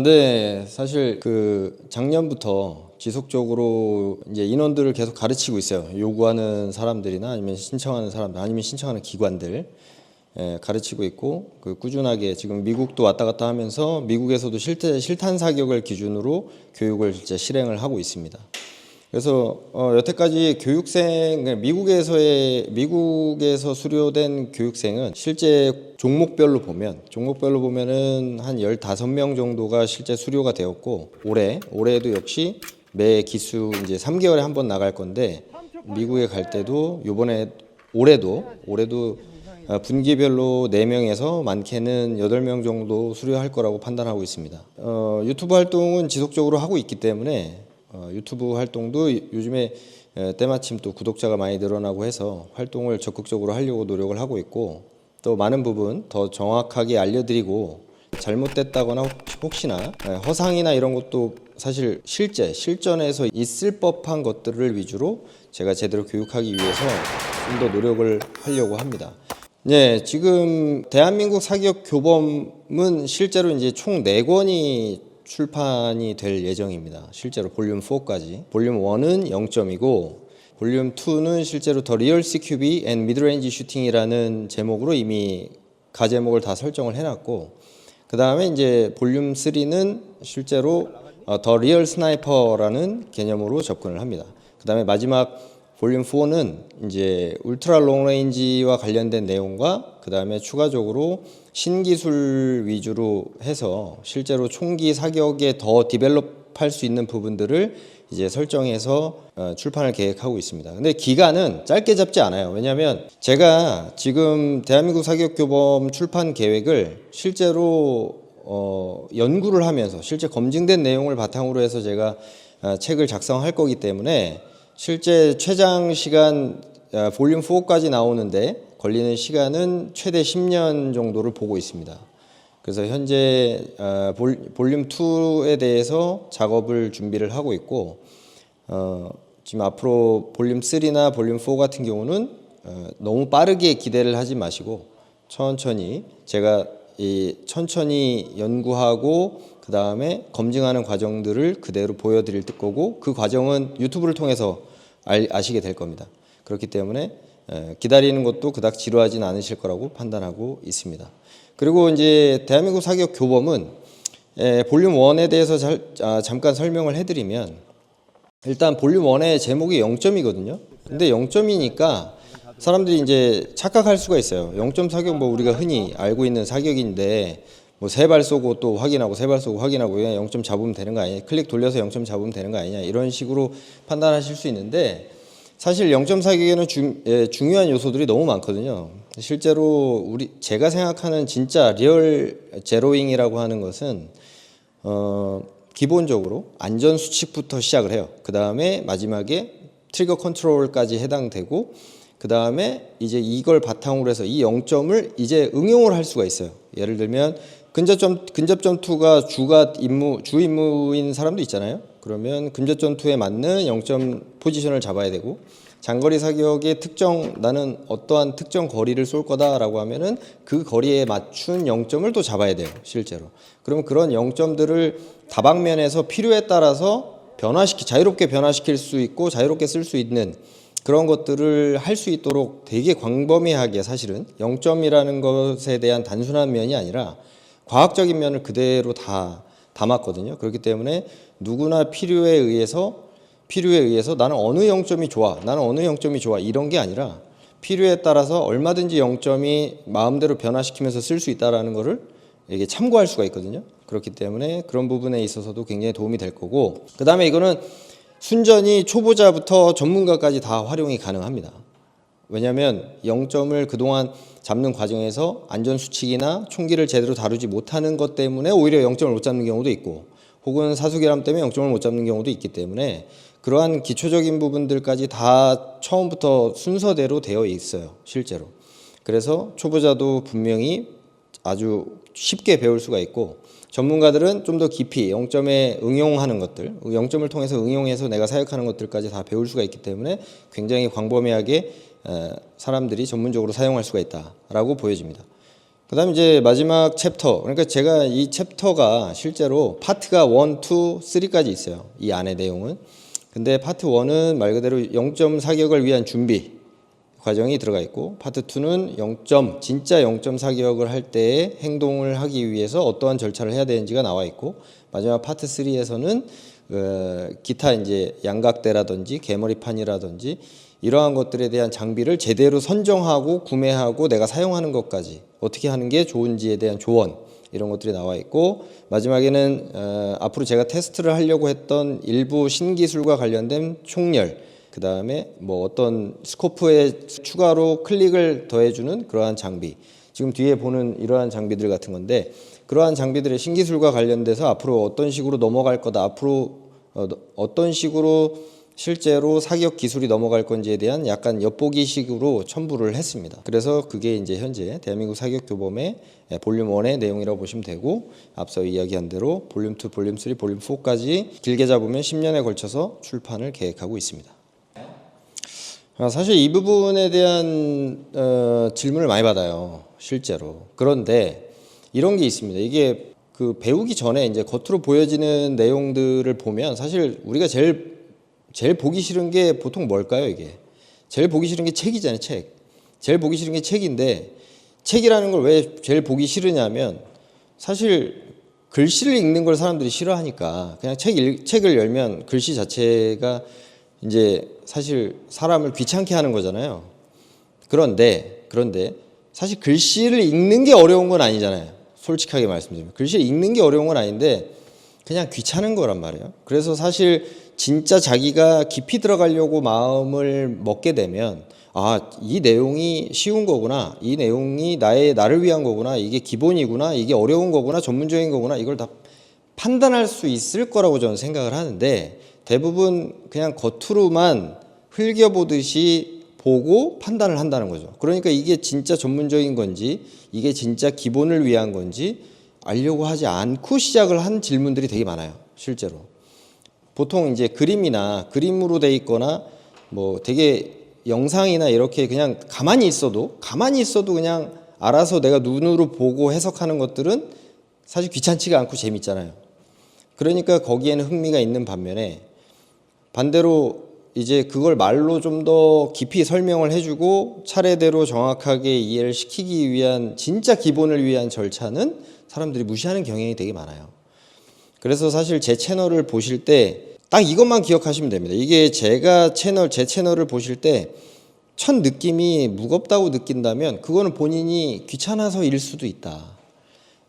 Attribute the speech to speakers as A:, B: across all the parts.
A: 네. 사실 작년부터 지속적으로 이제 인원들을 계속 가르치고 있어요. 요구하는 사람들이나 아니면 신청하는 사람들, 아니면 신청하는 기관들 가르치고 있고, 꾸준하게 지금 미국도 왔다 갔다 하면서 미국에서도 실탄 사격을 기준으로 교육을 이제 실행을 하고 있습니다. 그래서 여태까지 미국에서 수료된 교육생은 실제 종목별로 보면은 한 15명 정도가 실제 수료가 되었고, 올해도 역시 매 기수 이제 3개월에 한 번 나갈 건데, 미국에 갈 때도 올해도 분기별로 4명에서 많게는 8명 정도 수료할 거라고 판단하고 있습니다. 유튜브 활동은 지속적으로 하고 있기 때문에 유튜브 활동도 요즘에 때마침 또 구독자가 많이 늘어나고 해서 활동을 적극적으로 하려고 노력을 하고 있고, 또 많은 부분 더 정확하게 알려드리고, 잘못됐다거나 혹시나 허상이나 이런 것도 사실 실전에서 있을 법한 것들을 위주로 제가 제대로 교육하기 위해서 좀 더 노력을 하려고 합니다. 네, 지금 대한민국 사격 교범은 실제로 이제 총 4권이 출판이 될 예정입니다. 실제로 볼륨 4까지. 볼륨 1은 0점이고, 볼륨 2는 실제로 더 리얼 CQB 앤 미드레인지 슈팅이라는 제목으로 이미 가제목을 다 설정을 해놨고, 그 다음에 이제 볼륨 3는 실제로 더 리얼 스나이퍼라는 개념으로 접근을 합니다. 그 다음에 마지막 볼륨 4는 이제 울트라 롱레인지와 관련된 내용과, 그 다음에 추가적으로 신기술 위주로 해서 실제로 총기 사격에 더 디벨롭할 수 있는 부분들을 이제 설정해서 출판을 계획하고 있습니다. 근데 기간은 짧게 잡지 않아요. 왜냐하면 제가 지금 대한민국 사격교범 출판 계획을 실제로 연구를 하면서 실제 검증된 내용을 바탕으로 해서 제가 책을 작성할 거기 때문에, 실제 최장 시간 볼륨 4까지 나오는데 걸리는 시간은 최대 10년 정도를 보고 있습니다. 그래서 현재 볼륨 2에 대해서 작업을 준비를 하고 있고, 지금 앞으로 볼륨 3나 볼륨 4 같은 경우는 너무 빠르게 기대를 하지 마시고, 천천히 제가 천천히 연구하고 그 다음에 검증하는 과정들을 그대로 보여드릴 거고, 그 과정은 유튜브를 통해서 아시게 될 겁니다. 그렇기 때문에 기다리는 것도 그닥 지루하진 않으실 거라고 판단하고 있습니다. 그리고 이제 대한민국 사격 교범은 볼륨 1에 대해서 잠깐 설명을 해드리면, 일단 볼륨 1의 제목이 0점이거든요. 근데 0점이니까 사람들이 이제 착각할 수가 있어요. 0점 사격, 뭐 우리가 흔히 알고 있는 사격인데 뭐 3발 쏘고 또 확인하고 3발 쏘고 확인하고 그냥 0점 잡으면 되는 거 아니냐, 클릭 돌려서 0점 잡으면 되는 거 아니냐, 이런 식으로 판단하실 수 있는데, 사실 0점 사격에는 중요한 요소들이 너무 많거든요. 실제로 제가 생각하는 진짜 리얼 제로잉이라고 하는 것은 기본적으로 안전 수칙부터 시작을 해요. 그 다음에 마지막에 트리거 컨트롤까지 해당되고, 그 다음에 이제 이걸 바탕으로 해서 이 0점을 이제 응용을 할 수가 있어요. 예를 들면 근접 전투가 주 임무인 사람도 있잖아요. 그러면 근접 전투에 맞는 0점 포지션을 잡아야 되고, 장거리 사격의 나는 어떠한 특정 거리를 쏠 거다라고 하면은 그 거리에 맞춘 0점을 또 잡아야 돼요, 실제로. 그러면 그런 0점들을 다방면에서 필요에 따라서 자유롭게 변화시킬 수 있고 자유롭게 쓸 수 있는 그런 것들을 할 수 있도록 되게 광범위하게, 사실은 0점이라는 것에 대한 단순한 면이 아니라 과학적인 면을 그대로 다 담았거든요. 그렇기 때문에 누구나 필요에 의해서 나는 어느 0점이 좋아 이런 게 아니라, 필요에 따라서 얼마든지 0점이 마음대로 변화시키면서 쓸 수 있다라는 거를 이게 참고할 수가 있거든요. 그렇기 때문에 그런 부분에 있어서도 굉장히 도움이 될 거고, 그 다음에 이거는 순전히 초보자부터 전문가까지 다 활용이 가능합니다. 왜냐하면 0점을 그동안 잡는 과정에서 안전수칙이나 총기를 제대로 다루지 못하는 것 때문에 오히려 0점을 못 잡는 경우도 있고, 혹은 사수결함 때문에 0점을 못 잡는 경우도 있기 때문에, 그러한 기초적인 부분들까지 다 처음부터 순서대로 되어 있어요, 실제로. 그래서 초보자도 분명히 아주 쉽게 배울 수가 있고, 전문가들은 좀 더 깊이 0점에 응용하는 것들, 0점을 통해서 응용해서 내가 사역하는 것들까지 다 배울 수가 있기 때문에 굉장히 광범위하게 사람들이 전문적으로 사용할 수가 있다라고 보여집니다. 그다음에 이제 마지막 챕터, 그러니까 제가 이 챕터가 실제로 파트가 1, 2, 3까지 있어요. 이 안의 내용은. 근데 파트 1은 말 그대로 0점 사격을 위한 준비 과정이 들어가 있고, 파트 2는 진짜 0점 사격을 할 때의 행동을 하기 위해서 어떠한 절차를 해야 되는지가 나와 있고, 마지막 파트 3에서는 기타 이제 양각대라든지 개머리판이라든지 이러한 것들에 대한 장비를 제대로 선정하고 구매하고 내가 사용하는 것까지 어떻게 하는 게 좋은지에 대한 조언, 이런 것들이 나와 있고, 마지막에는 앞으로 제가 테스트를 하려고 했던 일부 신기술과 관련된 총열, 그 다음에 뭐 어떤 스코프에 추가로 클릭을 더해주는 그러한 장비, 지금 뒤에 보는 이러한 장비들 같은 건데, 그러한 장비들의 신기술과 관련돼서 앞으로 어떤 식으로 넘어갈 거다, 앞으로 어떤 식으로 실제로 사격 기술이 넘어갈 건지에 대한 약간 엿보기식으로 첨부를 했습니다. 그래서 그게 이제 현재 대한민국 사격 교범의 볼륨 1의 내용이라고 보시면 되고, 앞서 이야기한 대로 볼륨 2, 볼륨 3, 볼륨 4까지 길게 잡으면 10년에 걸쳐서 출판을 계획하고 있습니다. 사실 이 부분에 대한 질문을 많이 받아요, 실제로. 그런데 이런 게 있습니다. 이게 그 배우기 전에 이제 겉으로 보여지는 내용들을 보면 사실 우리가 제일 보기 싫은 게 보통 뭘까요, 이게? 제일 보기 싫은 게 책이잖아요, 책. 제일 보기 싫은 게 책인데, 책이라는 걸 왜 제일 보기 싫으냐면, 사실 글씨를 읽는 걸 사람들이 싫어하니까 그냥 책을 열면 글씨 자체가 이제 사실 사람을 귀찮게 하는 거잖아요. 그런데 사실 글씨를 읽는 게 어려운 건 아니잖아요. 솔직하게 말씀드리면. 글씨를 읽는 게 어려운 건 아닌데 그냥 귀찮은 거란 말이에요. 그래서 사실 진짜 자기가 깊이 들어가려고 마음을 먹게 되면, 이 내용이 쉬운 거구나, 이 내용이 나를 위한 거구나, 이게 기본이구나, 이게 어려운 거구나, 전문적인 거구나, 이걸 다 판단할 수 있을 거라고 저는 생각을 하는데, 대부분 그냥 겉으로만 흘겨보듯이 보고 판단을 한다는 거죠. 그러니까 이게 진짜 전문적인 건지, 이게 진짜 기본을 위한 건지 알려고 하지 않고 시작을 한 질문들이 되게 많아요, 실제로. 보통 이제 그림으로 돼 있거나 뭐 되게 영상이나 이렇게 그냥 가만히 있어도 그냥 알아서 내가 눈으로 보고 해석하는 것들은 사실 귀찮지가 않고 재밌잖아요. 그러니까 거기에는 흥미가 있는 반대로 이제 그걸 말로 좀 더 깊이 설명을 해주고 차례대로 정확하게 이해를 시키기 위한 진짜 기본을 위한 절차는 사람들이 무시하는 경향이 되게 많아요. 그래서 사실 제 채널을 보실 때 딱 이것만 기억하시면 됩니다. 이게 제 채널을 보실 때 첫 느낌이 무겁다고 느낀다면 그거는 본인이 귀찮아서일 수도 있다.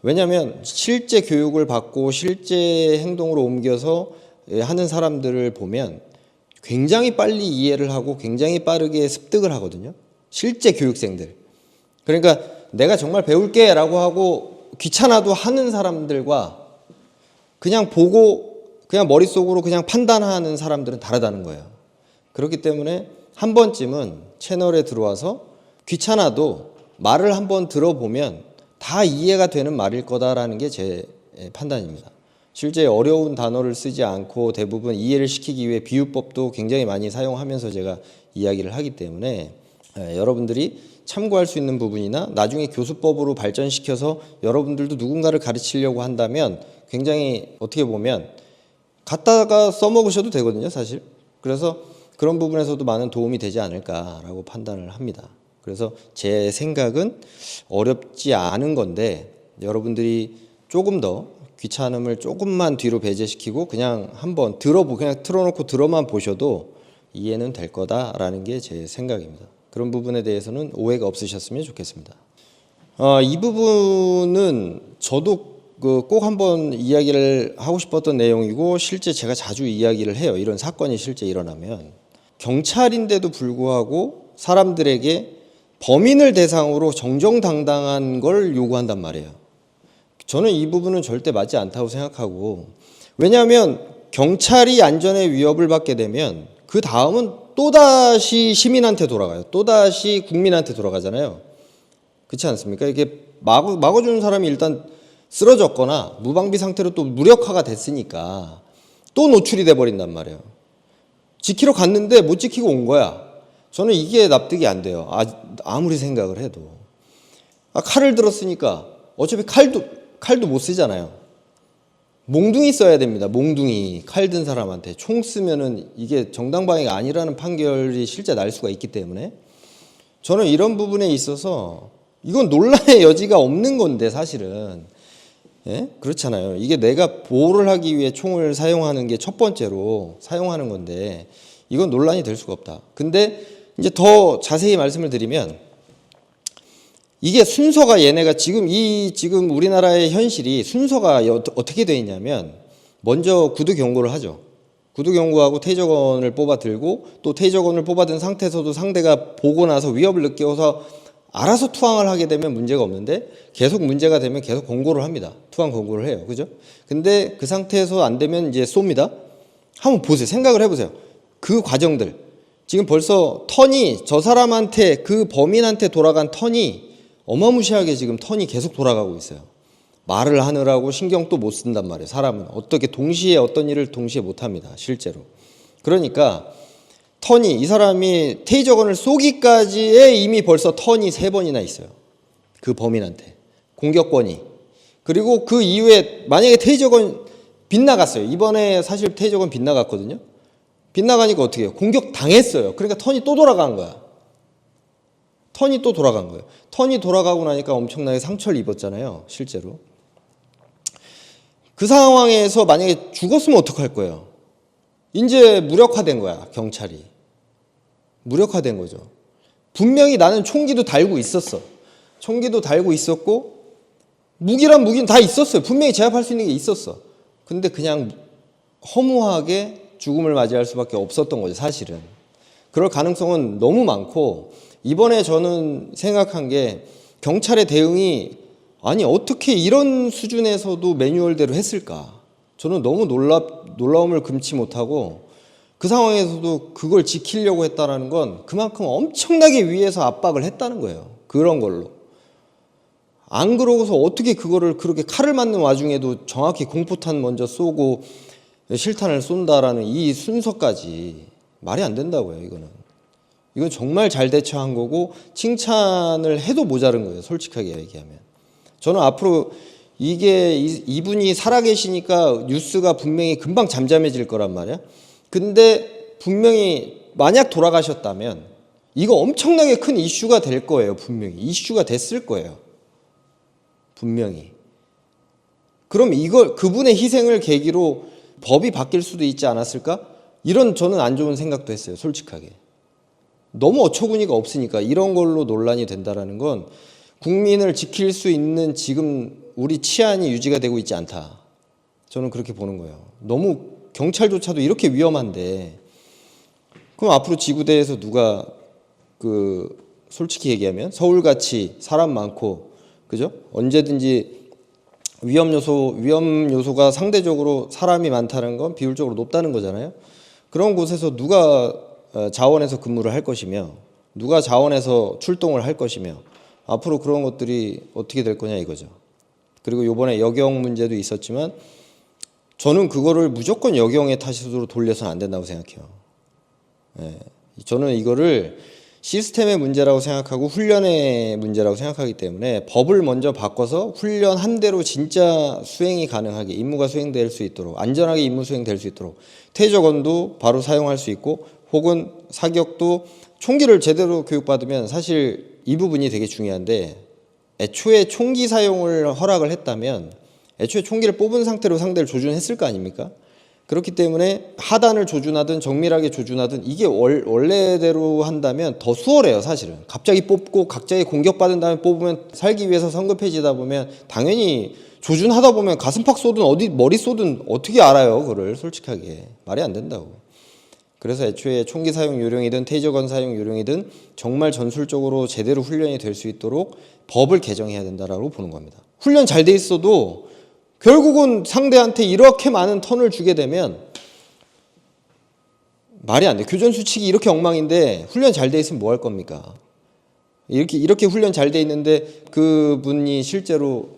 A: 왜냐하면 실제 교육을 받고 실제 행동으로 옮겨서 하는 사람들을 보면 굉장히 빨리 이해를 하고 굉장히 빠르게 습득을 하거든요. 실제 교육생들. 그러니까 내가 정말 배울게 라고 하고 귀찮아도 하는 사람들과 그냥 보고 그냥 머릿속으로 그냥 판단하는 사람들은 다르다는 거예요. 그렇기 때문에 한 번쯤은 채널에 들어와서 귀찮아도 말을 한번 들어보면 다 이해가 되는 말일 거다라는 게 제 판단입니다. 실제 어려운 단어를 쓰지 않고 대부분 이해를 시키기 위해 비유법도 굉장히 많이 사용하면서 제가 이야기를 하기 때문에 여러분들이 참고할 수 있는 부분이나 나중에 교수법으로 발전시켜서 여러분들도 누군가를 가르치려고 한다면 굉장히 어떻게 보면 갖다가 써먹으셔도 되거든요, 사실. 그래서 그런 부분에서도 많은 도움이 되지 않을까라고 판단을 합니다. 그래서 제 생각은 어렵지 않은 건데 여러분들이 조금 더 귀찮음을 조금만 뒤로 배제시키고 그냥 한번 그냥 틀어놓고 들어만 보셔도 이해는 될 거다라는 게 제 생각입니다. 그런 부분에 대해서는 오해가 없으셨으면 좋겠습니다. 이 부분은 저도 꼭 한번 이야기를 하고 싶었던 내용이고 실제 제가 자주 이야기를 해요. 이런 사건이 실제 일어나면 경찰인데도 불구하고 사람들에게 범인을 대상으로 정정당당한 걸 요구한단 말이에요. 저는 이 부분은 절대 맞지 않다고 생각하고, 왜냐하면 경찰이 안전에 위협을 받게 되면 그 다음은 또다시 시민한테 돌아가요. 또다시 국민한테 돌아가잖아요. 그렇지 않습니까? 이게 막아주는 사람이 일단 쓰러졌거나 무방비 상태로 또 무력화가 됐으니까 또 노출이 돼버린단 말이에요. 지키러 갔는데 못 지키고 온 거야. 저는 이게 납득이 안 돼요. 아무리 생각을 해도. 칼을 들었으니까 어차피 칼도 못 쓰잖아요. 몽둥이 써야 됩니다. 몽둥이. 칼 든 사람한테 총 쓰면은 이게 정당방위가 아니라는 판결이 실제 날 수가 있기 때문에 저는 이런 부분에 있어서 이건 논란의 여지가 없는 건데 사실은 예? 그렇잖아요. 이게 내가 보호를 하기 위해 총을 사용하는 게 첫 번째로 사용하는 건데 이건 논란이 될 수가 없다. 근데 이제 더 자세히 말씀을 드리면 이게 순서가 얘네가 지금 우리나라의 현실이 순서가 어떻게 되어 있냐면 먼저 구두 경고를 하죠. 구두 경고하고 테이저건을 뽑아 들고 또 테이저건을 뽑아 든 상태에서도 상대가 보고 나서 위협을 느껴서 알아서 투항을 하게 되면 문제가 없는데 계속 문제가 되면 계속 권고를 합니다. 투항 권고를 해요. 그죠? 근데 그 상태에서 안 되면 이제 쏩니다. 한번 보세요. 생각을 해보세요. 그 과정들. 지금 벌써 턴이 저 사람한테 그 범인한테 돌아간 턴이 어마무시하게 지금 턴이 계속 돌아가고 있어요. 말을 하느라고 신경도 못 쓴단 말이에요. 사람은 어떻게 동시에 어떤 일을 동시에 못 합니다. 실제로. 그러니까 턴이 이 사람이 테이저건을 쏘기까지에 이미 벌써 턴이 3번이나 있어요. 그 범인한테. 공격권이. 그리고 그 이후에 만약에 테이저건 빗나갔어요. 이번에 사실 테이저건 빗나갔거든요. 빗나가니까 어떻게 해요? 공격 당했어요. 그러니까 턴이 또 돌아간 거야. 턴이 또 돌아간 거예요. 턴이 돌아가고 나니까 엄청나게 상처를 입었잖아요. 실제로. 그 상황에서 만약에 죽었으면 어떡할 거예요? 이제 무력화된 거야. 경찰이. 무력화된 거죠. 분명히 나는 총기도 달고 있었어. 총기도 달고 있었고 무기란 무기는 다 있었어요. 분명히 제압할 수 있는 게 있었어. 근데 그냥 허무하게 죽음을 맞이할 수밖에 없었던 거죠. 사실은. 그럴 가능성은 너무 많고 이번에 저는 생각한 게 경찰의 대응이 아니 어떻게 이런 수준에서도 매뉴얼대로 했을까? 저는 너무 놀라움을 금치 못하고 그 상황에서도 그걸 지키려고 했다는 건 그만큼 엄청나게 위에서 압박을 했다는 거예요. 그런 걸로. 안 그러고서 어떻게 그거를 그렇게 칼을 맞는 와중에도 정확히 공포탄 먼저 쏘고 실탄을 쏜다라는 이 순서까지 말이 안 된다고요. 이건 정말 잘 대처한 거고 칭찬을 해도 모자른 거예요. 솔직하게 얘기하면. 저는 앞으로 이분이 살아계시니까 뉴스가 분명히 금방 잠잠해질 거란 말이야. 근데 분명히 만약 돌아가셨다면 이거 엄청나게 큰 이슈가 될 거예요. 분명히. 이슈가 됐을 거예요. 분명히. 그럼 그분의 희생을 계기로 법이 바뀔 수도 있지 않았을까? 이런 저는 안 좋은 생각도 했어요. 솔직하게. 너무 어처구니가 없으니까 이런 걸로 논란이 된다라는 건 국민을 지킬 수 있는 지금 우리 치안이 유지가 되고 있지 않다. 저는 그렇게 보는 거예요. 너무 경찰조차도 이렇게 위험한데 그럼 앞으로 지구대에서 누가 솔직히 얘기하면 서울같이 사람 많고 그죠? 언제든지 위험 요소가 상대적으로 사람이 많다는 건 비율적으로 높다는 거잖아요. 그런 곳에서 누가 자원에서 근무를 할 것이며 누가 자원에서 출동을 할 것이며 앞으로 그런 것들이 어떻게 될 거냐 이거죠. 그리고 이번에 여경 문제도 있었지만 저는 그거를 무조건 여경의 탓으로 돌려서는 안 된다고 생각해요. 저는 이거를 시스템의 문제라고 생각하고 훈련의 문제라고 생각하기 때문에 법을 먼저 바꿔서 훈련한 대로 진짜 수행이 가능하게 임무가 수행될 수 있도록 안전하게 임무 수행될 수 있도록 테이저건도 바로 사용할 수 있고 혹은 사격도 총기를 제대로 교육받으면 사실 이 부분이 되게 중요한데 애초에 총기 사용을 허락을 했다면 애초에 총기를 뽑은 상태로 상대를 조준했을 거 아닙니까? 그렇기 때문에 하단을 조준하든 정밀하게 조준하든 이게 원래대로 한다면 더 수월해요. 사실은. 갑자기 뽑고 갑자기 공격받은 다음에 뽑으면 살기 위해서 성급해지다 보면 당연히 조준하다 보면 가슴팍 쏘든 어디 머리 쏘든 어떻게 알아요. 그걸 솔직하게. 말이 안 된다고. 그래서 애초에 총기 사용 요령이든 테이저건 사용 요령이든 정말 전술적으로 제대로 훈련이 될 수 있도록 법을 개정해야 된다라고 보는 겁니다. 훈련 잘 돼 있어도 결국은 상대한테 이렇게 많은 턴을 주게 되면 말이 안 돼. 교전 수칙이 이렇게 엉망인데 훈련 잘 돼 있으면 뭐 할 겁니까? 이렇게 훈련 잘 돼 있는데 그분이 실제로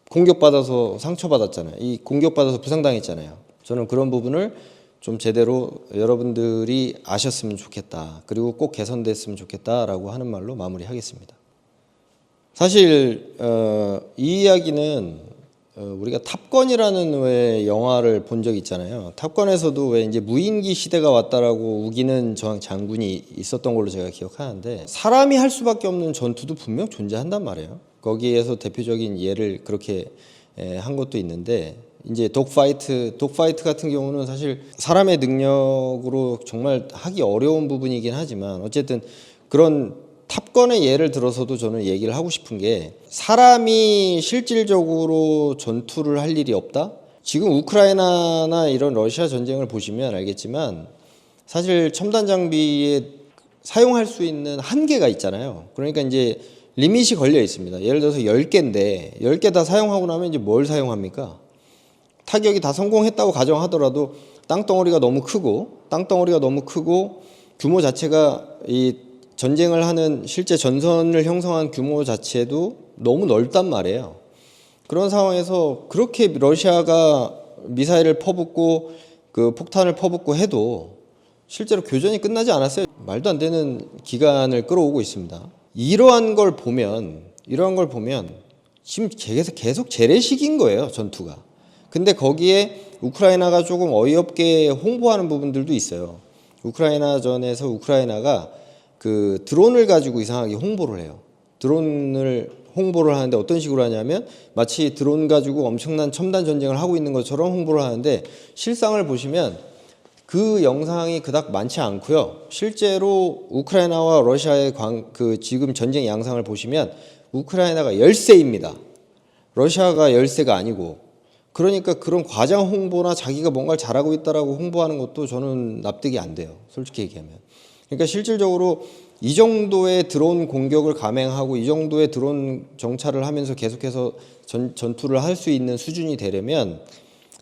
A: 공격받아서 상처받았잖아요. 이 공격받아서 부상당했잖아요. 저는 그런 부분을 좀 제대로 여러분들이 아셨으면 좋겠다. 그리고 꼭 개선됐으면 좋겠다라고 하는 말로 마무리하겠습니다. 사실 이 이야기는 우리가 탑건이라는 왜 영화를 본 적 있잖아요. 탑건에서도 왜 이제 무인기 시대가 왔다라고 우기는 장군이 있었던 걸로 제가 기억하는데, 사람이 할 수밖에 없는 전투도 분명 존재한단 말이에요. 거기에서 대표적인 예를 그렇게 한 것도 있는데, 이제 독파이트 같은 경우는 사실 사람의 능력으로 정말 하기 어려운 부분이긴 하지만, 어쨌든 그런 탑건의 예를 들어서도 저는 얘기를 하고 싶은 게, 사람이 실질적으로 전투를 할 일이 없다? 지금 우크라이나나 이런 러시아 전쟁을 보시면 알겠지만 사실 첨단 장비에 사용할 수 있는 한계가 있잖아요. 그러니까 이제 리밋이 걸려 있습니다. 예를 들어서 10개인데 10개 다 사용하고 나면 이제 뭘 사용합니까? 타격이 다 성공했다고 가정하더라도 땅덩어리가 너무 크고 규모 자체가 이 전쟁을 하는 실제 전선을 형성한 규모 자체도 너무 넓단 말이에요. 그런 상황에서 그렇게 러시아가 미사일을 퍼붓고 그 폭탄을 퍼붓고 해도 실제로 교전이 끝나지 않았어요. 말도 안 되는 기간을 끌어오고 있습니다. 이러한 걸 보면 지금 계속 재래식인 거예요, 전투가. 근데 거기에 우크라이나가 조금 어이없게 홍보하는 부분들도 있어요. 우크라이나전에서 우크라이나가 그 드론을 가지고 이상하게 홍보를 해요. 드론을 홍보를 하는데 어떤 식으로 하냐면 마치 드론 가지고 엄청난 첨단 전쟁을 하고 있는 것처럼 홍보를 하는데, 실상을 보시면 그 영상이 그닥 많지 않고요. 실제로 우크라이나와 러시아의 그 지금 전쟁 양상을 보시면 우크라이나가 열세입니다. 러시아가 열세가 아니고. 그러니까 그런 과장 홍보나 자기가 뭔가를 잘하고 있다라고 홍보하는 것도 저는 납득이 안 돼요, 솔직히 얘기하면. 그러니까 실질적으로 이 정도의 드론 공격을 감행하고 이 정도의 드론 정찰을 하면서 계속해서 전투를 할 수 있는 수준이 되려면,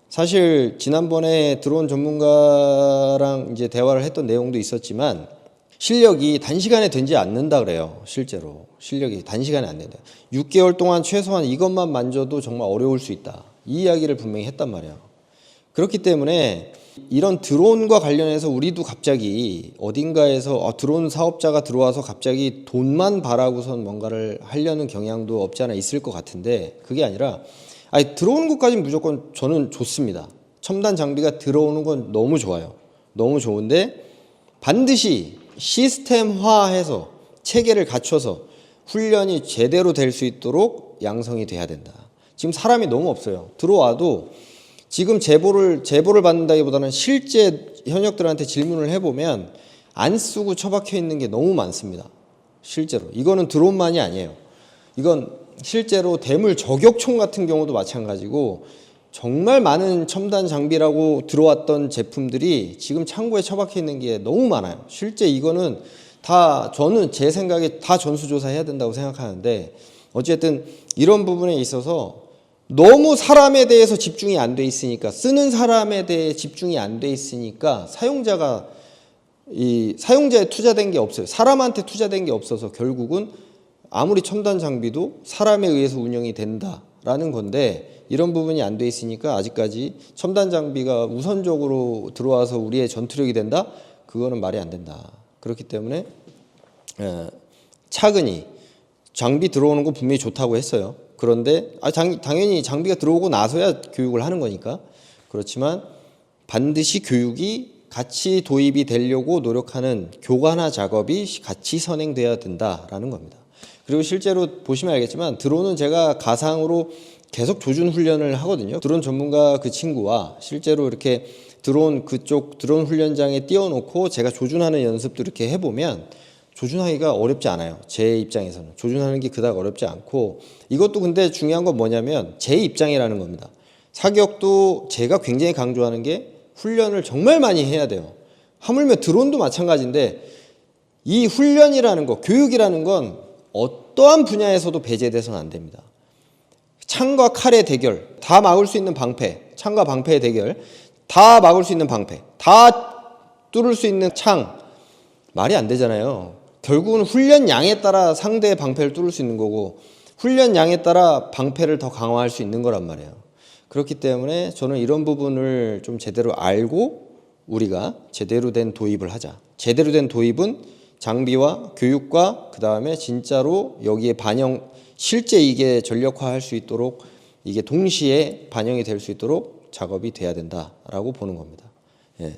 A: 사실 지난번에 드론 전문가랑 이제 대화를 했던 내용도 있었지만 실력이 단시간에 되지 않는다 그래요. 실제로 실력이 단시간에 안 된다. 6개월 동안 최소한 이것만 만져도 정말 어려울 수 있다, 이 이야기를 분명히 했단 말이에요. 그렇기 때문에 이런 드론과 관련해서 우리도 갑자기 어딘가에서 드론 사업자가 들어와서 갑자기 돈만 바라고선 뭔가를 하려는 경향도 없지 않아 있을 것 같은데, 그게 아니라 들어오는 것까지는 무조건 저는 좋습니다. 첨단 장비가 들어오는 건 너무 좋아요. 너무 좋은데 반드시 시스템화해서 체계를 갖춰서 훈련이 제대로 될 수 있도록 양성이 돼야 된다. 지금 사람이 너무 없어요. 들어와도 지금 제보를 받는다기보다는 실제 현역들한테 질문을 해보면 안 쓰고 처박혀 있는 게 너무 많습니다. 실제로. 이거는 드론만이 아니에요. 이건 실제로 대물 저격총 같은 경우도 마찬가지고, 정말 많은 첨단 장비라고 들어왔던 제품들이 지금 창고에 처박혀 있는 게 너무 많아요. 실제 이거는 다 저는 제 생각에 다 전수조사해야 된다고 생각하는데, 어쨌든 이런 부분에 있어서 너무 사람에 대해서 집중이 안 돼 있으니까, 쓰는 사람에 대해 집중이 안 돼 있으니까 사용자에 투자된 게 없어요. 사람한테 투자된 게 없어서 결국은 아무리 첨단 장비도 사람에 의해서 운영이 된다라는 건데, 이런 부분이 안 돼 있으니까 아직까지 첨단 장비가 우선적으로 들어와서 우리의 전투력이 된다? 그거는 말이 안 된다. 그렇기 때문에 차근히 장비 들어오는 거 분명히 좋다고 했어요. 그런데 당연히 장비가 들어오고 나서야 교육을 하는 거니까. 그렇지만 반드시 교육이 같이 도입이 되려고 노력하는 교관화 작업이 같이 선행돼야 된다라는 겁니다. 그리고 실제로 보시면 알겠지만 드론은 제가 가상으로 계속 조준 훈련을 하거든요. 드론 전문가 그 친구와 실제로 이렇게 드론 훈련장에 띄워놓고 제가 조준하는 연습도 이렇게 해보면 조준하기가 어렵지 않아요. 제 입장에서는 조준하는 게 그닥 어렵지 않고, 이것도 근데 중요한 건 뭐냐면 제 입장이라는 겁니다. 사격도 제가 굉장히 강조하는 게 훈련을 정말 많이 해야 돼요. 하물며 드론도 마찬가지인데, 이 훈련이라는 거, 교육이라는 건 어떠한 분야에서도 배제돼서는 안 됩니다. 창과 칼의 대결, 다 막을 수 있는 방패, 창과 방패의 대결, 다 막을 수 있는 방패, 다 뚫을 수 있는 창, 말이 안 되잖아요. 결국은 훈련량에 따라 상대의 방패를 뚫을 수 있는 거고, 훈련량에 따라 방패를 더 강화할 수 있는 거란 말이에요. 그렇기 때문에 저는 이런 부분을 좀 제대로 알고 우리가 제대로 된 도입을 하자. 제대로 된 도입은 장비와 교육과 그 다음에 진짜로 여기에 실제 이게 전력화할 수 있도록 이게 동시에 반영이 될 수 있도록 작업이 돼야 된다라고 보는 겁니다. 예.